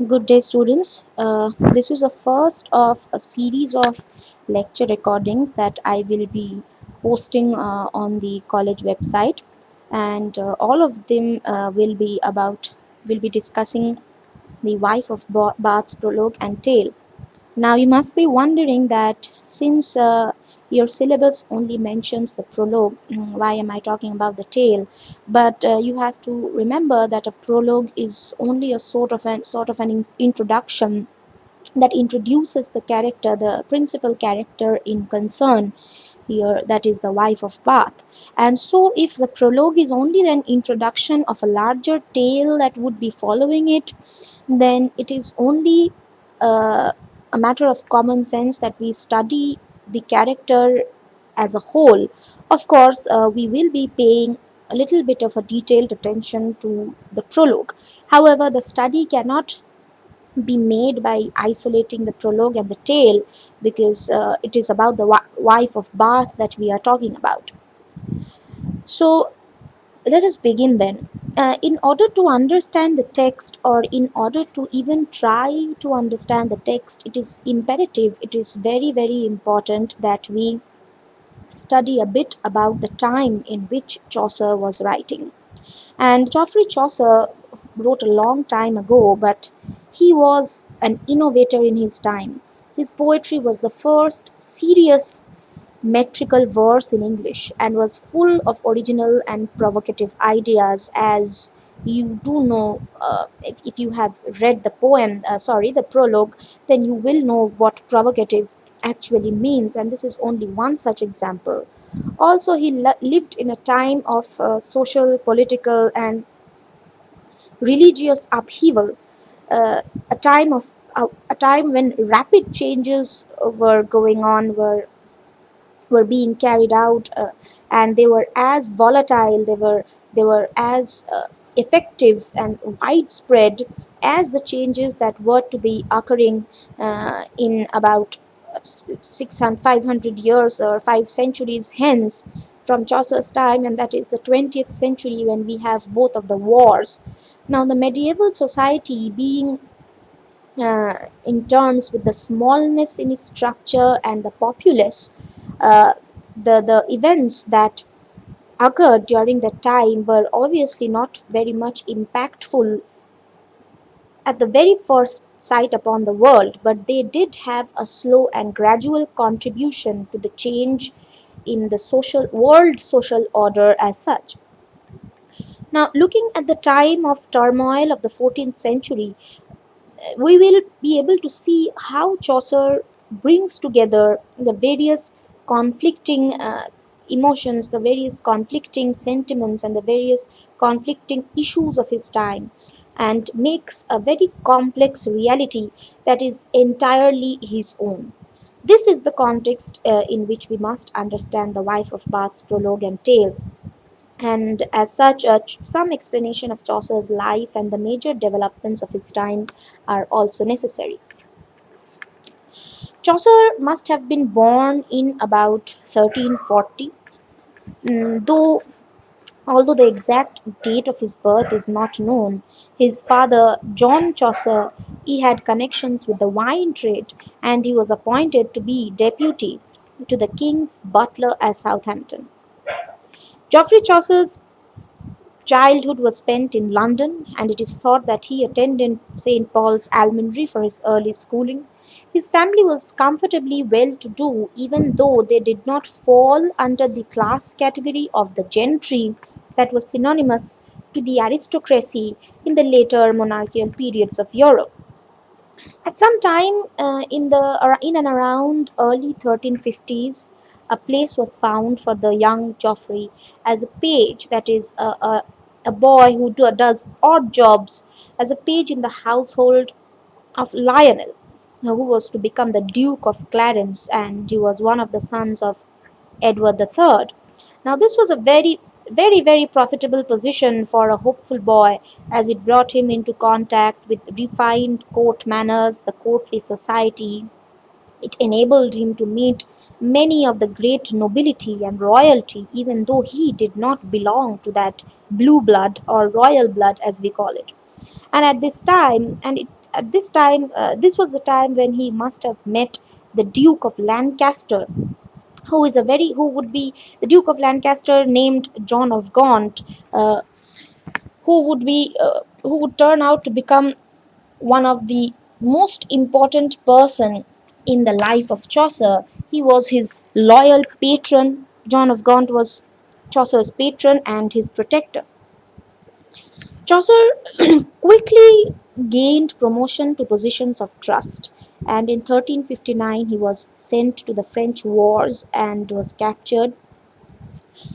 Good day, students. This is the first of a series of lecture recordings that I will be posting on the college website, and all of them will be discussing the wife of Barth's prologue and tale. Now, you must be wondering that since your syllabus only mentions the prologue, why am I talking about the tale? But you have to remember that a prologue is only a sort of an introduction that introduces the character, the principal character in concern here, that is the wife of Bath. And so, if the prologue is only an introduction of a larger tale that would be following it, then it is only uh, a matter of common sense that we study the character as a whole. Of course, we will be paying a little bit of a detailed attention to the prologue. However, the study cannot be made by isolating the prologue and the tale, because it is about the wife of Bath that we are talking about. So let us begin then. In order to understand the text, or in order to even try to understand the text, it is imperative, it is very, very important that we study a bit about the time in which Chaucer was writing. And Geoffrey Chaucer wrote a long time ago, but he was an innovator in his time. His poetry was the first serious metrical verse in English and was full of original and provocative ideas, as you do know. If you have read the the prologue, then you will know what provocative actually means, and this is only one such example. Also, he lived in a time of social, political, and religious upheaval, uh, a time when rapid changes were going on, were being carried out, and they were as volatile, they were as effective and widespread as the changes that were to be occurring in about 600 500 years or 5 centuries hence from Chaucer's time, and that is the 20th century, when we have both of the wars. Now, the medieval society being in terms with the smallness in its structure and the populace, the events that occurred during that time were obviously not very much impactful at the very first sight upon the world, but they did have a slow and gradual contribution to the change in the social order as such. Now, looking at the time of turmoil of the 14th century, we will be able to see how Chaucer brings together the various conflicting emotions, the various conflicting sentiments, and the various conflicting issues of his time, and makes a very complex reality that is entirely his own. This is the context in which we must understand the wife of Bath's prologue and tale, and as such, some explanation of Chaucer's life and the major developments of his time are also necessary. Chaucer must have been born in about 1340, though although the exact date of his birth is not known. His father, John Chaucer, he had connections with the wine trade, and he was appointed to be deputy to the king's butler at Southampton. Geoffrey Chaucer's childhood was spent in London, and it is thought that he attended St. Paul's Almonry for his early schooling. His family was comfortably well to do, even though they did not fall under the class category of the gentry that was synonymous to the aristocracy in the later monarchical periods of Europe. At some time in and around early 1350s, a place was found for the young Geoffrey as a page, that is, a boy who does odd jobs as a page in the household of Lionel, who was to become the Duke of Clarence, and he was one of the sons of Edward III. Now, this was a very, very, very profitable position for a hopeful boy, as it brought him into contact with refined court manners, the courtly society. It enabled him to meet many of the great nobility and royalty, even though he did not belong to that blue blood or royal blood, as we call it. And at this time, and at this time, this was the time when he must have met the Duke of Lancaster, who would be the Duke of Lancaster, named John of Gaunt, who would turn out to become one of the most important person in the life of Chaucer. He was his loyal patron. John of Gaunt was Chaucer's patron and his protector. Chaucer quickly gained promotion to positions of trust, and in 1359 he was sent to the French wars and was captured.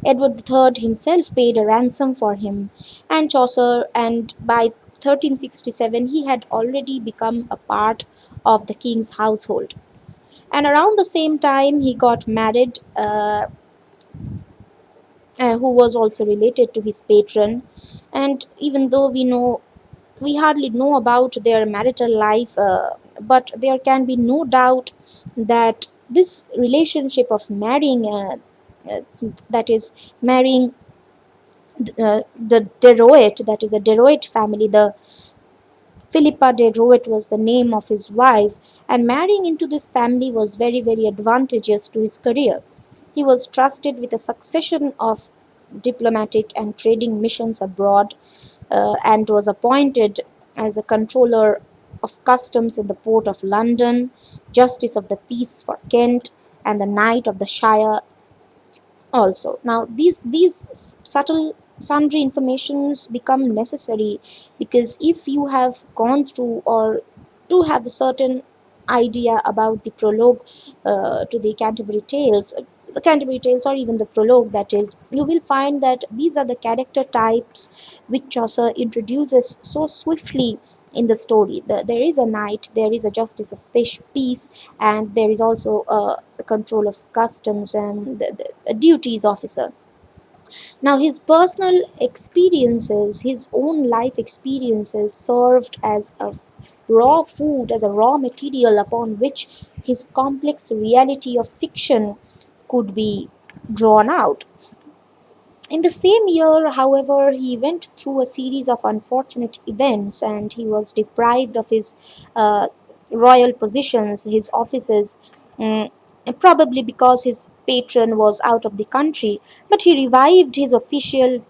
Edward III himself paid a ransom for him, and Chaucer, and by 1367 he had already become a part of the king's household. And around the same time he got married, who was also related to his patron. And even though we hardly know about their marital life, but there can be no doubt that this relationship of marrying, that is marrying the Deroet, that is a Deroet family. The Philippa de Roet was the name of his wife, and marrying into this family was very, very advantageous to his career. He was trusted with a succession of diplomatic and trading missions abroad, and was appointed as a controller of customs in the port of London, justice of the peace for Kent, and the knight of the Shire also. Now these subtle sundry informations become necessary, because if you have gone through or do have a certain idea about the prologue to the Canterbury Tales, or even the prologue, that is, you will find that these are the character types which Chaucer introduces so swiftly in the story. There is a knight, there is a justice of peace, and there is also a control of customs and the duties officer. Now, his personal experiences, his own life experiences, served as a raw food, as a raw material upon which his complex reality of fiction could be drawn out. In the same year, however, he went through a series of unfortunate events, and he was deprived of his royal positions, his offices, mm, probably because his patron was out of the country. But he revived his official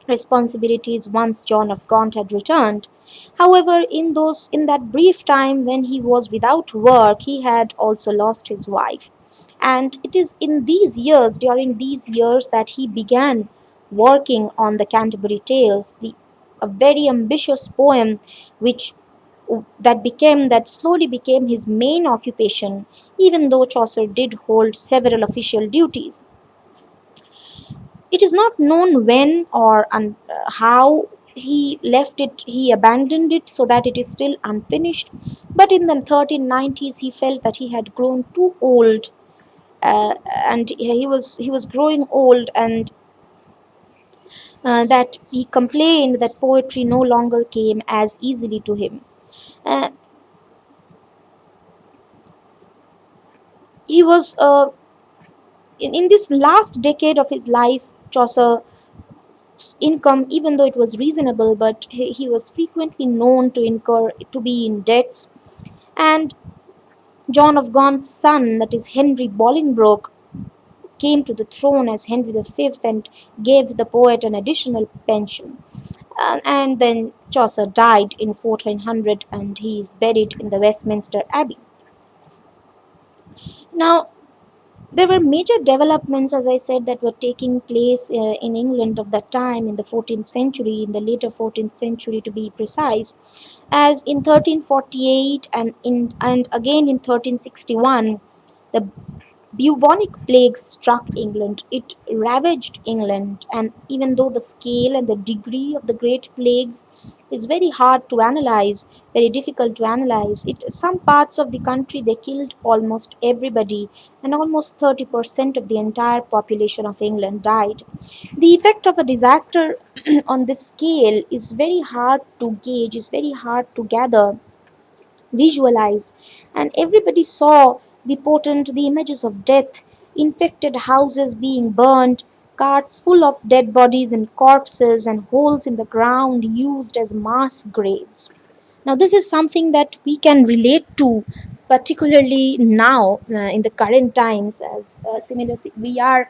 responsibilities once John of Gaunt had returned. However, in that brief time when he was without work, he had also lost his wife. And it is during these years, that he began working on the Canterbury Tales, a very ambitious poem which that slowly became his main occupation, even though Chaucer did hold several official duties. It is not known when or how he abandoned it, so that it is still unfinished. But in the 1390s, he felt that he had grown too old, and he was growing old, and that he complained that poetry no longer came as easily to him. Uh, he was in this last decade of his life, Chaucer income, even though it was reasonable, but he was frequently known to be in debts. And John of Gaunt's son, that is Henry Bolingbroke, came to the throne as Henry V and gave the poet an additional pension. And then Chaucer died in 1400, and he is buried in the Westminster Abbey. Now, there were major developments, as I said, that were taking place in England of that time, in the 14th century, in the later 14th century to be precise. As in 1348 and again in 1361, the bubonic plague struck England. It ravaged England, and even though the scale and the degree of the great plagues is very hard to analyze, very difficult to analyze, some parts of the country they killed almost everybody, and almost 30% of the entire population of England died. The effect of a disaster on this scale is very hard to gauge, is very hard to visualize, and everybody saw the images of death, infected houses being burned, carts full of dead bodies and corpses, and holes in the ground used as mass graves. Now, this is something that we can relate to, particularly now in the current times, as similar we are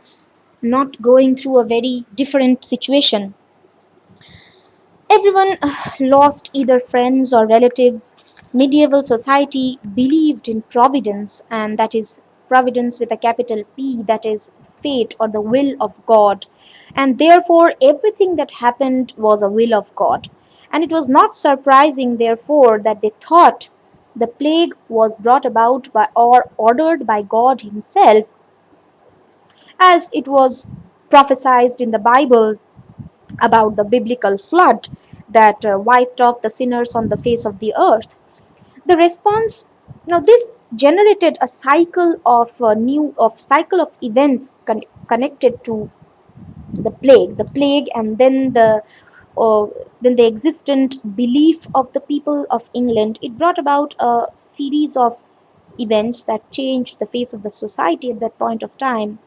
not going through a very different situation. Everyone lost either friends or relatives. Medieval society believed in providence, and that is providence with a capital P, that is fate or the will of God. And therefore, everything that happened was a will of God. And it was not surprising, therefore, that they thought the plague was brought about by or ordered by God Himself, as it was prophesied in the Bible about the biblical flood that wiped off the sinners on the face of the earth. The response, now this generated a cycle of events connected to the plague, and uh, then the existent belief of the people of England. It brought about a series of events that changed the face of the society at that point of time.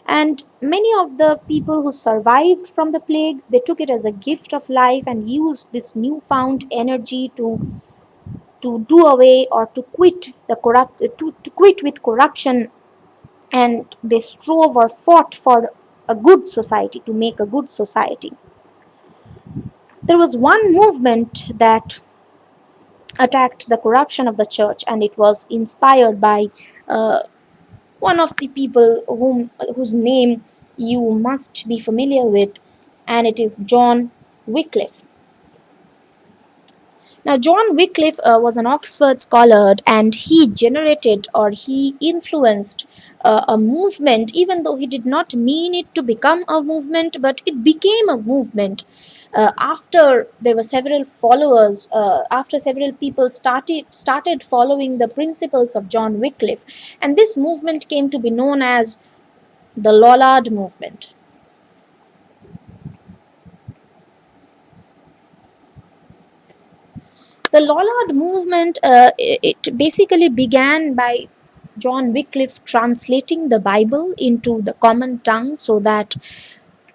And many of the people who survived from the plague, they took it as a gift of life and used this newfound energy to do away or to quit with corruption, and they strove or fought for a good society, to make a good society. There was one movement that attacked the corruption of the church, and it was inspired by uh, one of the people whose name you must be familiar with, and it is John Wycliffe. Now, John Wycliffe was an Oxford scholar, and he generated or he influenced a movement, even though he did not mean it to become a movement, but it became a movement. After there were several followers, after several people started following the principles of John Wycliffe, and this movement came to be known as the Lollard movement. The Lollard movement, it basically began by John Wycliffe translating the Bible into the common tongue, so that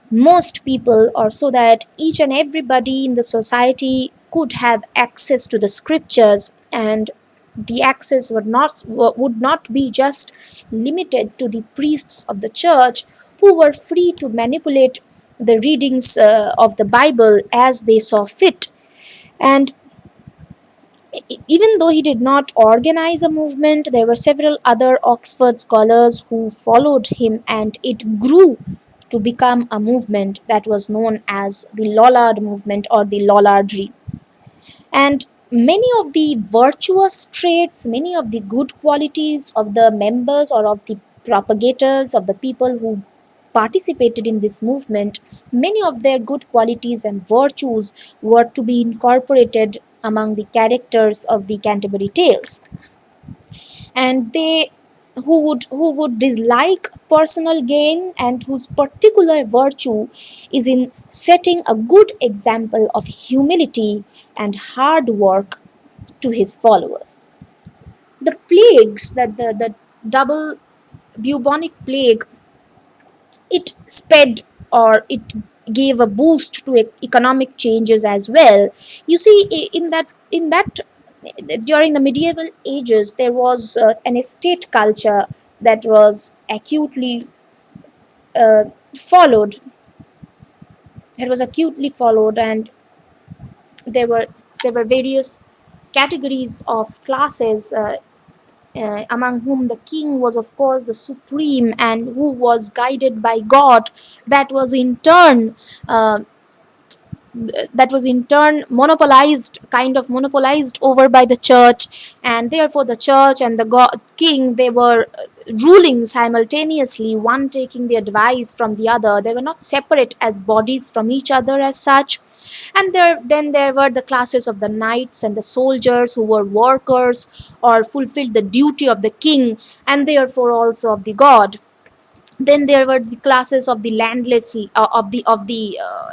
most people, or so that each and everybody in the society could have access to the scriptures, and the access would not be just limited to the priests of the church, who were free to manipulate the readings of the Bible as they saw fit. And even though he did not organize a movement, there were several other Oxford scholars who followed him, and it grew to become a movement that was known as the Lollard movement or the Lollardry. And many of the virtuous traits, many of the good qualities of the members or of the propagators, of the people who participated in this movement, many of their good qualities and virtues were to be incorporated among the characters of the Canterbury Tales. And they who would dislike personal gain, and whose particular virtue is in setting a good example of humility and hard work to his followers. The plagues, the double bubonic plague, it sped or it gave a boost to economic changes as well. You see, in that during the medieval ages, there was an estate culture that was acutely uh, followed that was acutely followed, and there were various categories of classes, among whom the king was of course the supreme, and who was guided by God, that was in turn uh, monopolized over by the church. And therefore the church and the king, they were ruling simultaneously, one taking the advice from the other. They were not separate as bodies from each other as such. And there were the classes of the knights and the soldiers, who were workers or fulfilled the duty of the king, and therefore also of the god. Then there were the classes of the landless,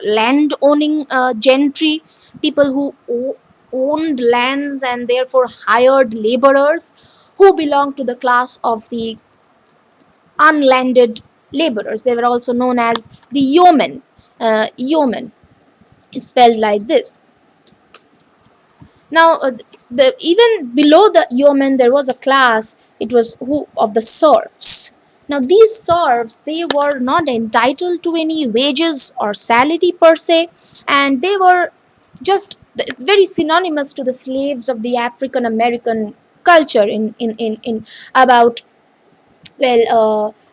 land owning gentry, people who owned lands and therefore hired laborers, who belonged to the class of the unlanded laborers. They were also known as the yeomen. Yeomen is spelled like this. Now, the even below the yeomen, there was a class. It was who of the serfs. Now, these serfs, they were not entitled to any wages or salary per se, and they were just very synonymous to the slaves of the African American culture in about,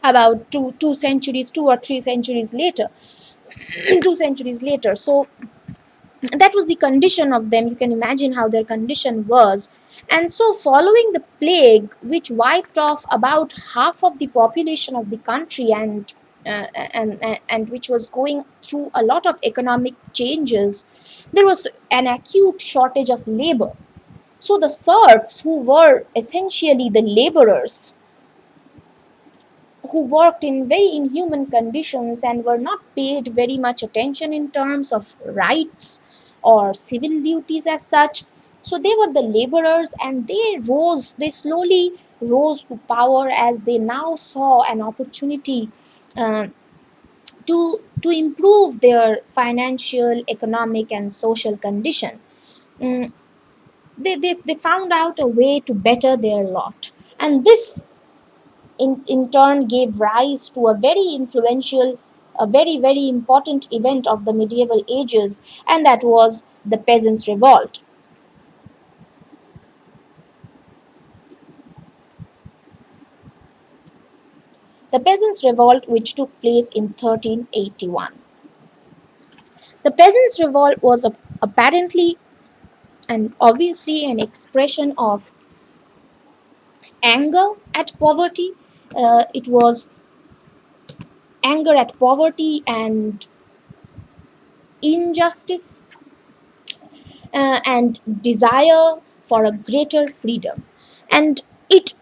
about two centuries, 2 or 3 centuries later. 2 centuries later. So that was the condition of them. You can imagine how their condition was. And so, following the plague, which wiped off about half of the population of the country, and which was going through a lot of economic changes, there was an acute shortage of labor. So the serfs, who were essentially the laborers, who worked in very inhuman conditions and were not paid very much attention in terms of rights or civil duties as such. So they were the laborers, and they slowly rose to power as they now saw an opportunity uh, to improve their financial, economic, and social condition. Mm, they found out a way to better their lot. And this in turn gave rise to a very influential, a very, very important event of the medieval ages, and that was the Peasants' Revolt. The Peasants' Revolt, which took place in 1381. The Peasants' Revolt was apparently and obviously an expression of anger at poverty. It was anger at poverty and injustice, and desire for a greater freedom. And it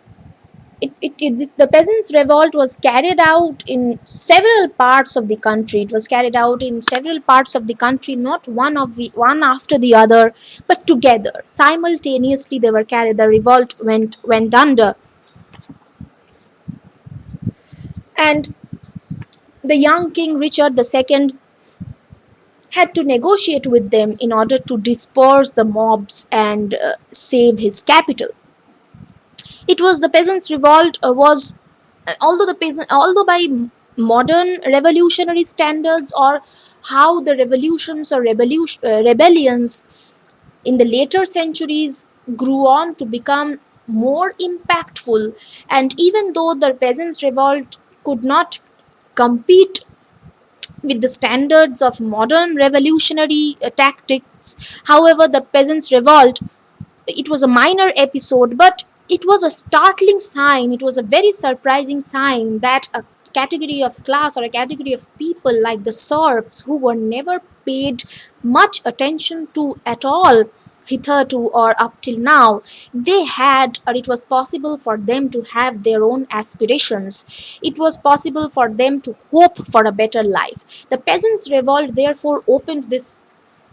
the peasants' revolt was carried out in several parts of the country. It was carried out in several parts of the country, not one after the other, but together, simultaneously. They were carried. The revolt went under, and the young King Richard II had to negotiate with them in order to disperse the mobs and save his capital. It was the peasants' revolt was although the peasant although by modern revolutionary standards, or how the revolutions or rebellions in the later centuries grew on to become more impactful, and even though the peasants' revolt could not compete with the standards of modern revolutionary tactics, however, the peasants' revolt, it was a minor episode, but it was a startling sign. It was a very surprising sign that a category of class, or a category of people like the serfs, who were never paid much attention to at all hitherto or up till now, they had, or it was possible for them to have their own aspirations. It was possible for them to hope for a better life. The peasants' revolt therefore opened this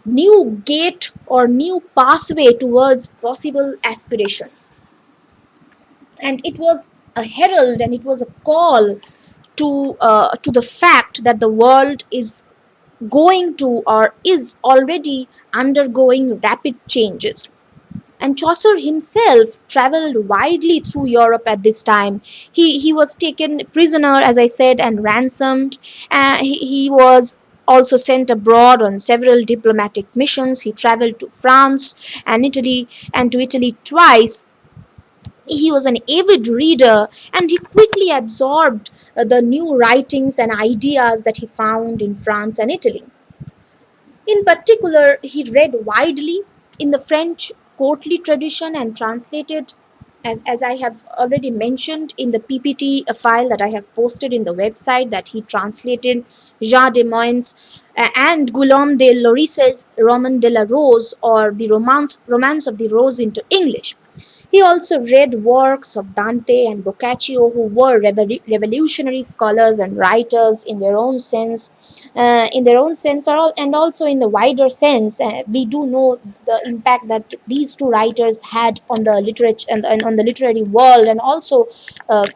new gate or new pathway towards possible aspirations. And it was a herald, and it was a call to the fact that the world is going to, or is already undergoing, rapid changes. And Chaucer himself traveled widely through Europe at this time. He was taken prisoner, as I said, and ransomed. He was also sent abroad on several diplomatic missions. He traveled to France and Italy, and to Italy twice. He was an avid reader, and he quickly absorbed the new writings and ideas that he found in France and Italy. In particular, he read widely in the French courtly tradition and translated, as I have already mentioned in the PPT file that I have posted in the website, that he translated Jean de Moines and Guillaume de Loris's Roman de la Rose, or the Romance of the Rose, into English. He also read works of Dante and Boccaccio, who were revolutionary scholars and writers in their own sense, and also in the wider sense. We do know the impact that these two writers had on the literature and on the literary world, and also uh,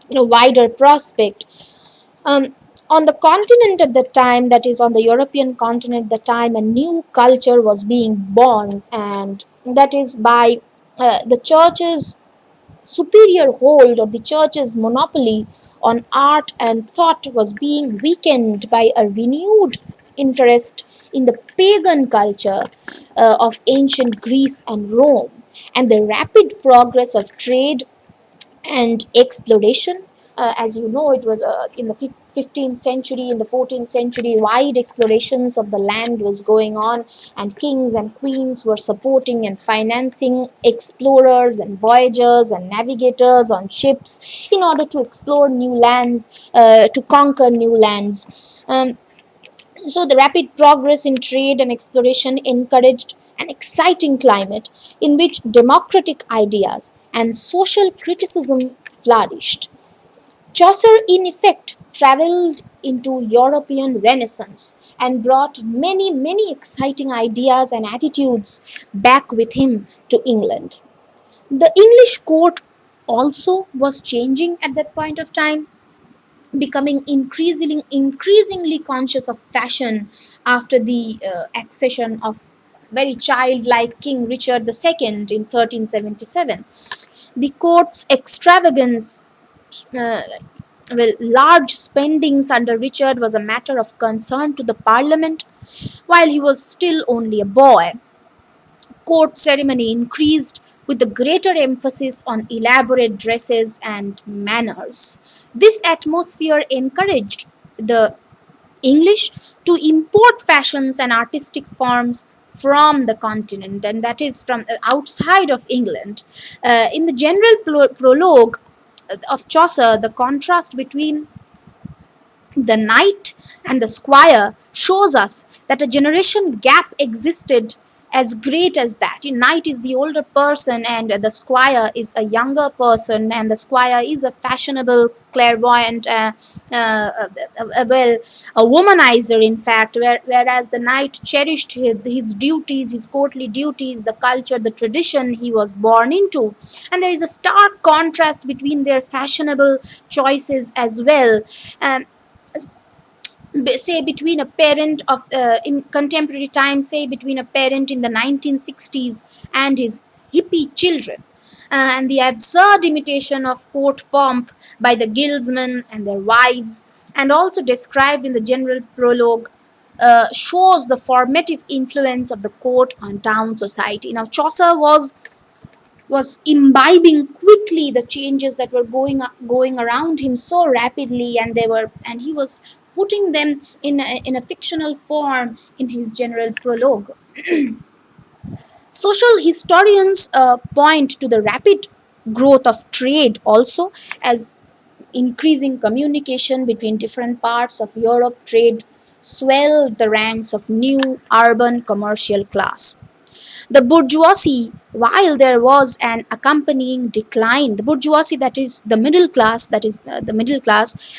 wider prospect. Um, on the continent at the time, that is on the European continent at the time, a new culture was being born, and that is by the church's superior hold, or the church's monopoly on art and thought, was being weakened by a renewed interest in the pagan culture of ancient Greece and Rome, and the rapid progress of trade and exploration. As you know, it was in the 15th century, in the 14th century, wide explorations of the land was going on, and kings and queens were supporting and financing explorers and voyagers and navigators on ships in order to explore new lands, to conquer new lands. So the rapid progress in trade and exploration encouraged an exciting climate in which democratic ideas and social criticism flourished. Chaucer, in effect, traveled into European Renaissance and brought many, many exciting ideas and attitudes back with him to England. The English court also was changing at that point of time, becoming increasingly conscious of fashion after the accession of very childlike King Richard II in 1377. The court's extravagance, uh, large spendings under Richard, was a matter of concern to the Parliament while he was still only a boy. Court ceremony increased with the greater emphasis on elaborate dresses and manners. This atmosphere encouraged the English to import fashions and artistic forms from the continent, and that is from outside of England. In the general prologue of Chaucer, the contrast between the knight and the squire shows us that a generation gap existed as great as that. The knight is the older person, and the squire is a younger person, and the squire is a fashionable, clairvoyant, well, a womanizer, in fact, whereas the knight cherished his duties, his courtly duties, the culture, the tradition he was born into. And there is a stark contrast between their fashionable choices as well. Um, Say between a parent of in contemporary times, say between a parent in the 1960s and his hippie children, and the absurd imitation of court pomp by the guildsmen and their wives, and also described in the general prologue, shows the formative influence of the court on town society. Now Chaucer was imbibing quickly the changes that were going around him so rapidly, and he was putting them in a fictional form in his general prologue. Social historians point to the rapid growth of trade also, as increasing communication between different parts of Europe. Trade swelled the ranks of new urban commercial class. The bourgeoisie, while there was an accompanying decline, the bourgeoisie, that is the middle class,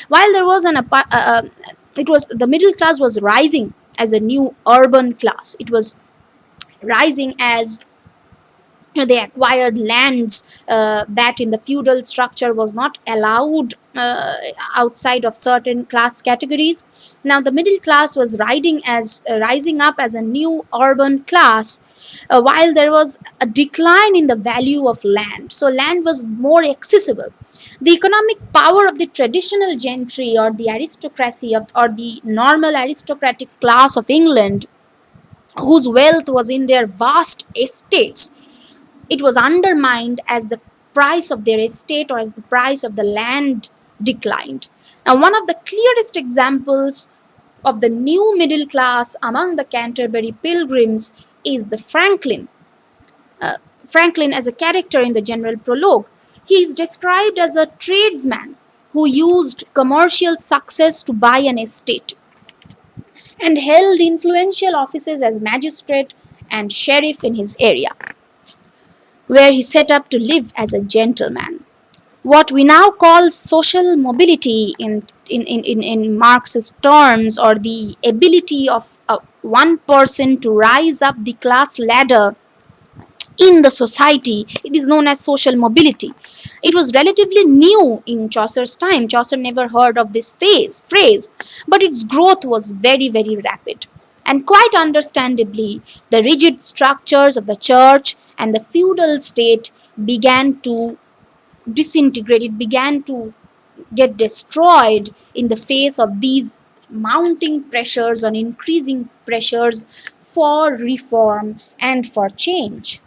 while there was it was the middle class was rising as a new urban class. It was rising as they acquired lands that in the feudal structure was not allowed outside of certain class categories. Now the middle class was rising up as a new urban class, while there was a decline in the value of land, so land was more accessible. The economic power of the traditional gentry, or the aristocracy or the normal aristocratic class of England, whose wealth was in their vast estates, it was undermined as the price of their estate, or as the price of the land declined. Now, one of the clearest examples of the new middle class among the Canterbury Pilgrims is the Franklin. Franklin, as a character in the general prologue, he is described as a tradesman who used commercial success to buy an estate and held influential offices as magistrate and sheriff in his area, where he set up to live as a gentleman. What we now call social mobility in Marxist terms, or the ability of one person to rise up the class ladder in the society, it is known as social mobility. It was relatively new in Chaucer's time. Chaucer never heard of this phrase, but its growth was very, very rapid. And quite understandably, the rigid structures of the church and the feudal state began to disintegrate. It began to get destroyed in the face of these mounting pressures and increasing pressures for reform and for change.